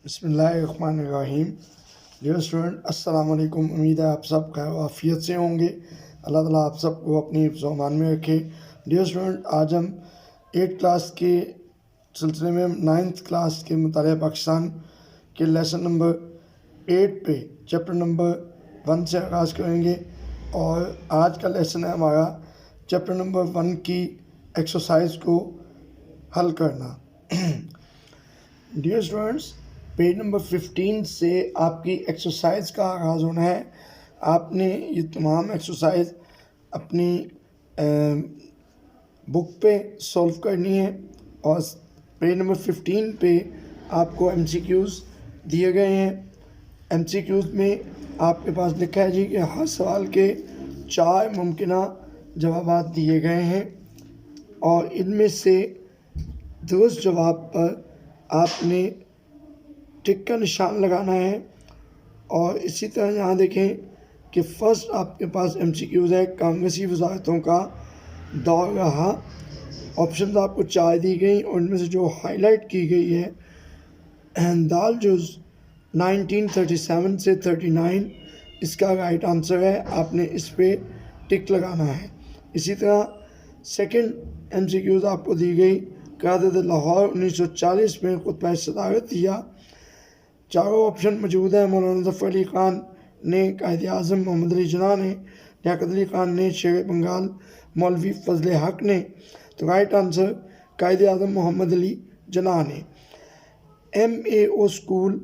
بسم اللہ الرحمن الرحیم۔ ڈیئر اسٹوڈنٹ، السلام علیکم۔ امید ہے آپ سب خیر و عافیت سے ہوں گے۔ اللہ تعالیٰ آپ سب کو اپنی حفظ و امان میں رکھے۔ ڈیئر اسٹوڈنٹ، آج ہم 8 کلاس کے سلسلے میں 9th کلاس کے مطالعہ پاکستان کے لیسن نمبر 8 پہ چیپٹر نمبر 1 سے آغاز کریں گے، اور آج کا لیسن ہے ہمارا چیپٹر نمبر 1 کی ایکسرسائز کو حل کرنا۔ ڈیئر اسٹوڈنٹس، پیج نمبر 15 سے آپ کی ایکسرسائز کا آغاز ہونا ہے۔ آپ نے یہ تمام ایکسرسائز اپنی بک پہ سولو کرنی ہے، اور پیج نمبر 15 پہ آپ کو ایم سی کیوز دیے گئے ہیں۔ ایم سی کیوز میں آپ کے پاس لکھا ہے کہ ہر سوال کے 4 ممکنہ جوابات دیے گئے ہیں، اور ان میں سے درست جواب پر آپ نے ٹک کا نشان لگانا ہے۔ اور اسی طرح یہاں دیکھیں کہ فرسٹ آپ کے پاس ایم سی کیوز ہے، کانگریسی وزارتوں کا دور رہا۔ آپشنز آپ کو 4 دی گئیں، اور ان میں سے جو ہائی لائٹ کی گئی ہے دال جز 1937 سے 39، اس کا رائٹ آنسر ہے۔ آپ نے اس پہ ٹک لگانا ہے۔ اسی طرح سیکنڈ ایم سی کیوز آپ کو دی گئی، قیادت لاہور 1940 میں خطبہ صدارت دیا۔ چاروں آپشن موجود ہیں۔ مولانا ظفر علی خان نے، قائد اعظم محمد علی جناح نے، لیاقت علی خان نے، شیر بنگال مولوی فضل حق نے۔ تو رائٹ آنسر قائد اعظم محمد علی جناح نے۔ ایم اے او اسکول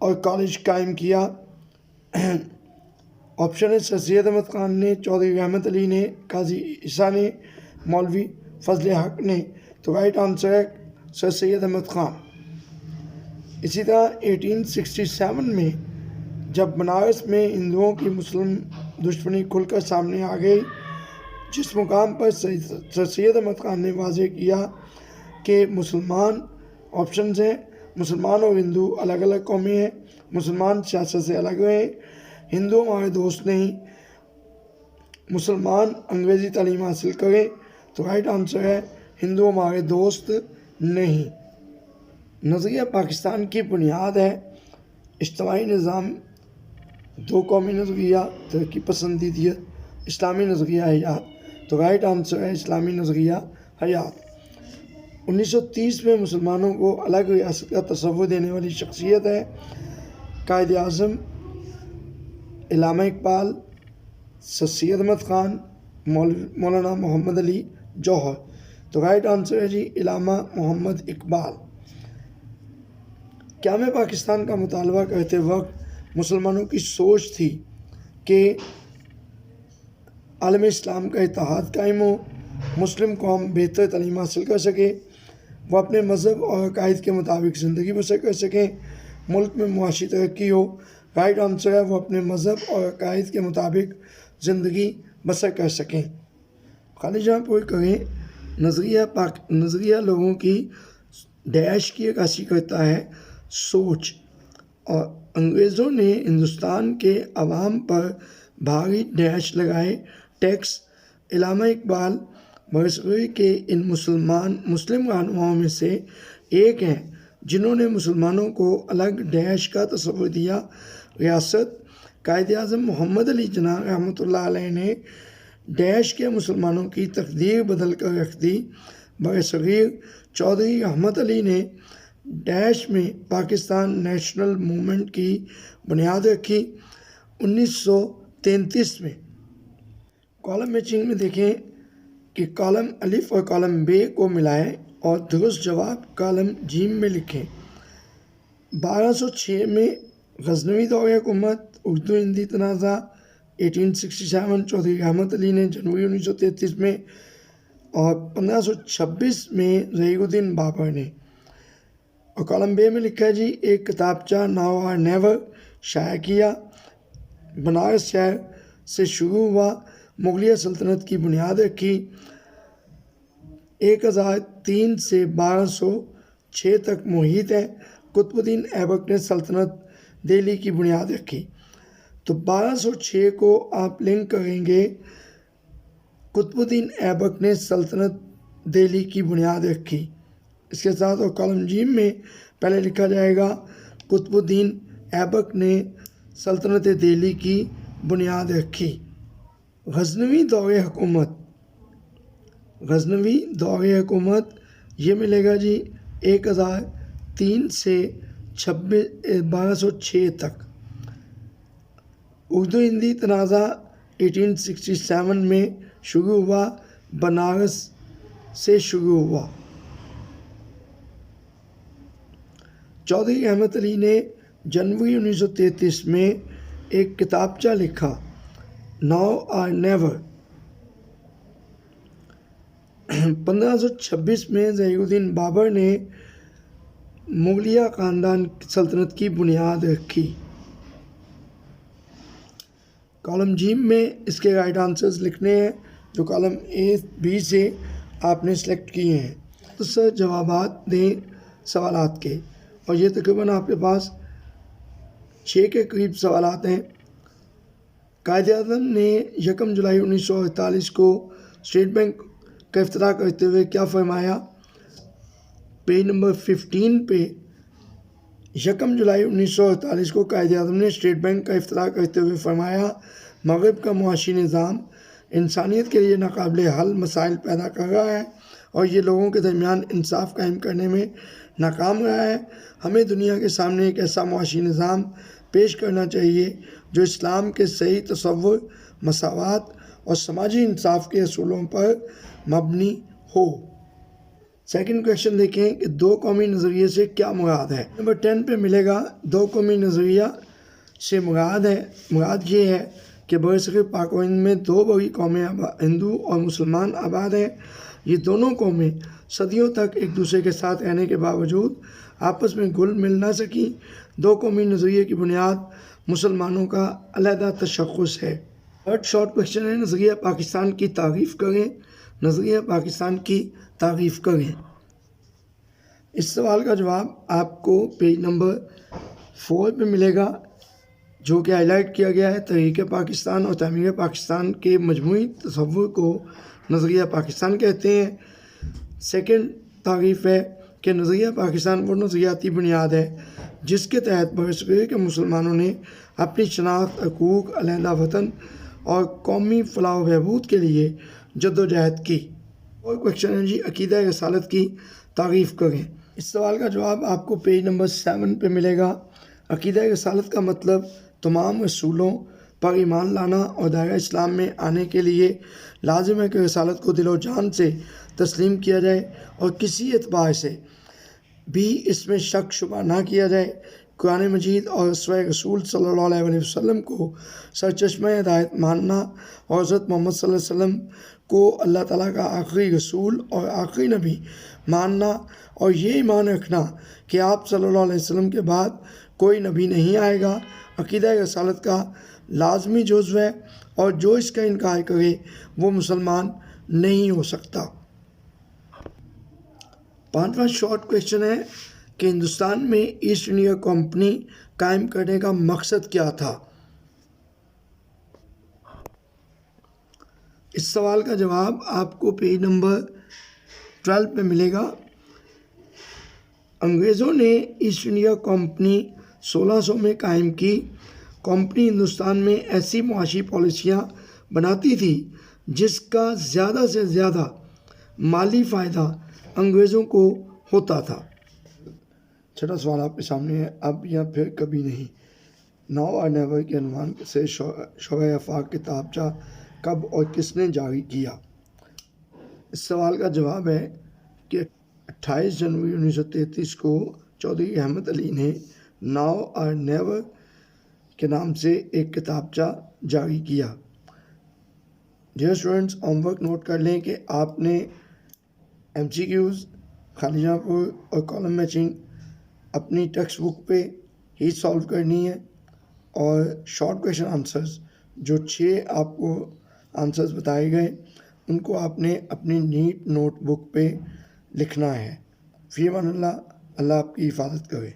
اور کالج قائم کیا۔ آپشن ہے سر سید احمد خان نے، چودھری رحمت علی نے، قاضی عیسیٰ نے، مولوی فضل حق نے۔ تو رائٹ آنسر ہے سر سید احمد خان۔ اسی طرح 1867 میں جب بنارس میں ہندوؤں کی مسلم دشمنی کھل کر سامنے آ گئی، جس مقام پر سر سید احمد خان نے واضح کیا کہ مسلمان آپشنز ہیں، مسلمان اور ہندو الگ الگ قومیں ہیں، مسلمان سیاست سے الگ رہیں، ہندو ہمارے دوست نہیں، مسلمان انگریزی تعلیم حاصل کریں۔ تو رائٹ آنسر ہے ہندو ہمارے دوست نہیں۔ نظریہ پاکستان کی بنیاد ہے اجتماعی نظام، 2 قومی نظریہ، ترقی پسندیدیت، اسلامی نظریہ حیات۔ تو رائٹ آنسر ہے اسلامی نظریہ حیات۔ 1930 میں مسلمانوں کو الگ ریاست کا تصور دینے والی شخصیت ہے قائد اعظم، علامہ اقبال، سر سید احمد خان، مولانا محمد علی جوہر۔ تو رائٹ آنسر ہے جی علامہ محمد اقبال۔ قیام پاکستان کا مطالبہ کرتے وقت مسلمانوں کی سوچ تھی کہ عالم اسلام کا اتحاد قائم ہو، مسلم قوم بہتر تعلیم حاصل کر سکے، وہ اپنے مذہب اور عقائد کے مطابق زندگی بسر کر سکیں، ملک میں معاشی ترقی ہو۔ رائٹ آنسر ہے وہ اپنے مذہب اور عقائد کے مطابق زندگی بسر کر سکیں۔ خالی جہاں پوری کریں، نظریہ لوگوں کی ڈیش کی عکاسی کرتا ہے، سوچ، اور انگریزوں نے ہندوستان کے عوام پر بھاری ڈیش لگائے، ٹیکس۔ علامہ اقبال برصغیر کے ان مسلم رہنماؤں میں سے ایک ہیں جنہوں نے مسلمانوں کو الگ ڈیش کا تصور دیا، ریاست۔ قائد اعظم محمد علی جناح رحمۃ اللہ علیہ نے ڈیش کے مسلمانوں کی تقدیر بدل کر رکھ دی۔ برصغیر چودھری رحمت علی نے ڈیش میں پاکستان نیشنل موومنٹ کی بنیاد رکھی 1933 میں۔ کالم میچنگ میں دیکھیں کہ کالم الف اور کالم ب کو ملائیں اور درست جواب کالم جیم میں لکھیں۔ 1206 میں غزنوی دور حکومت، اردو ہندی تنازع 1867 چودھری رحمت علی نے جنوری 1933 میں، اور 1526 میں ظہیر الدین بابر نے۔ اور کالم بے میں لکھا ہے جی ایک کتابچہ ناؤ اور نیور شائع کیا، بنارس شہر سے شروع ہوا، مغلیہ سلطنت کی بنیاد رکھی، 1003 سے 1206 تک محیط ہے، قطب الدین ایبک نے سلطنت دہلی کی بنیاد رکھی۔ تو 1206 کو آپ لنک کریں گے، قطب الدین ایبک نے سلطنت دہلی کی بنیاد رکھی، اس کے ساتھ اور کالم جیم میں پہلے لکھا جائے گا قطب الدین ایبک نے سلطنت دہلی کی بنیاد رکھی۔ غزنوی دور حکومت یہ ملے گا جی 1003 سے 1206 تک۔ اردو ہندی تنازع 1867 میں شروع ہوا، بنارس سے شروع ہوا۔ چودھری احمد علی نے جنوری 1933 میں ایک کتابچہ لکھا، ناؤ اور نیور۔ 1526 میں ظہیر الدین بابر نے مغلیہ خاندان سلطنت کی بنیاد رکھی۔ کالم جیم میں اس کے رائٹ آنسرز لکھنے ہیں جو کالم اے بی سے آپ نے سلیکٹ کیے ہیں۔ تو سر جوابات دیں سوالات کے، اور یہ تقریباً آپ کے پاس 6 کے قریب سوالات ہیں۔ قائد اعظم نے 1 جولائی 1948 کو اسٹیٹ بینک کا افتتاح کرتے ہوئے کیا فرمایا؟ پیج نمبر 15 پہ 1 جولائی 1948 کو قائد اعظم نے اسٹیٹ بینک کا افتتاح کرتے ہوئے فرمایا، مغرب کا معاشی نظام انسانیت کے لیے ناقابل حل مسائل پیدا کر رہا ہے اور یہ لوگوں کے درمیان انصاف قائم کرنے میں ناکام رہا ہے۔ ہمیں دنیا کے سامنے ایک ایسا معاشی نظام پیش کرنا چاہیے جو اسلام کے صحیح تصور، مساوات اور سماجی انصاف کے اصولوں پر مبنی ہو۔ سیکنڈ کویشچن دیکھیں کہ دو قومی نظریے سے کیا مراد ہے۔ نمبر 10 پہ ملے گا دو قومی نظریہ سے مراد یہ ہے کہ برصغیر پاک و ہند میں 2 بڑی قومیں ہندو اور مسلمان آباد ہیں۔ یہ دونوں قومیں صدیوں تک ایک دوسرے کے ساتھ رہنے کے باوجود آپس میں گھل مل نہ سکیں۔ 2 قومی نظریے کی بنیاد مسلمانوں کا علیحدہ تشخص ہے۔ تھرڈ شارٹ کویشچن ہے، نظریہ پاکستان کی تعریف کریں۔ نظریہ پاکستان کی تعریف کریں۔ اس سوال کا جواب آپ کو پیج نمبر 4 پہ ملے گا، جو کہ ہائی لائٹ کیا گیا ہے۔ تحریک پاکستان اور تعمیر پاکستان کے مجموعی تصور کو نظریہ پاکستان کہتے ہیں۔ سیکنڈ تعریف ہے کہ نظریہ پاکستان وہ نظریاتی بنیاد ہے جس کے تحت برصغیر کے مسلمانوں نے اپنی شناخت، حقوق، علیحدہ وطن اور قومی فلاح و بہبود کے لیے جدوجہد کی۔ اور کویشچن ہے جی عقیدہ رسالت کی تعریف کریں۔ اس سوال کا جواب آپ کو پیج نمبر 7 پہ ملے گا۔ عقیدہ رسالت کا مطلب تمام رسولوں پر ایمان لانا اور دائرہ اسلام میں آنے کے لیے لازم ہے کہ رسالت کو دل و جان سے تسلیم کیا جائے اور کسی اعتبار سے بھی اس میں شک شبہ نہ کیا جائے۔ قرآن مجید اور اسوہ رسول صلی اللہ علیہ وسلم کو سرچشمہ ہدایت ماننا اور حضرت محمد صلی اللہ علیہ وسلم کو اللہ تعالیٰ کا آخری رسول اور آخری نبی ماننا اور یہ ایمان رکھنا کہ آپ صلی اللہ علیہ وسلم کے بعد کوئی نبی نہیں آئے گا، عقیدہ رسالت کا لازمی جزو ہے، اور جو اس کا انکار کرے وہ مسلمان نہیں ہو سکتا۔ 5واں شارٹ کویشچن ہے کہ ہندوستان میں ایسٹ انڈیا کمپنی قائم کرنے کا مقصد کیا تھا؟ اس سوال کا جواب آپ کو پیج نمبر 12 پہ ملے گا۔ انگریزوں نے ایسٹ انڈیا کمپنی 1600 میں قائم کی۔ کمپنی ہندوستان میں ایسی معاشی پالیسیاں بناتی تھی جس کا زیادہ سے زیادہ مالی فائدہ انگریزوں کو ہوتا تھا۔ چھٹا سوال آپ کے سامنے ہے، اب یا پھر کبھی نہیں۔ ناؤ اور نیور کے عنوان سے شعبۂ آفاق کتابچہ کب اور کس نے جاری کیا؟ اس سوال کا جواب ہے کہ 28 جنوری 1933 کو چودھری احمد علی نے ناؤ اور نیور کے نام سے ایک کتابچہ جاری کیا۔ Dear students, homework note کر لیں کہ آپ نے MCQs، خالی جگہ پر اور کالم میچنگ اپنی ٹیکسٹ بک پہ ہی سالو کرنی ہے، اور شارٹ کویشچن آنسرز جو 6 آپ کو آنسرز بتائے گئے ان کو آپ نے اپنی نیٹ نوٹ بک پہ لکھنا ہے۔ فی امان اللہ، اللہ آپ کی حفاظت کرے۔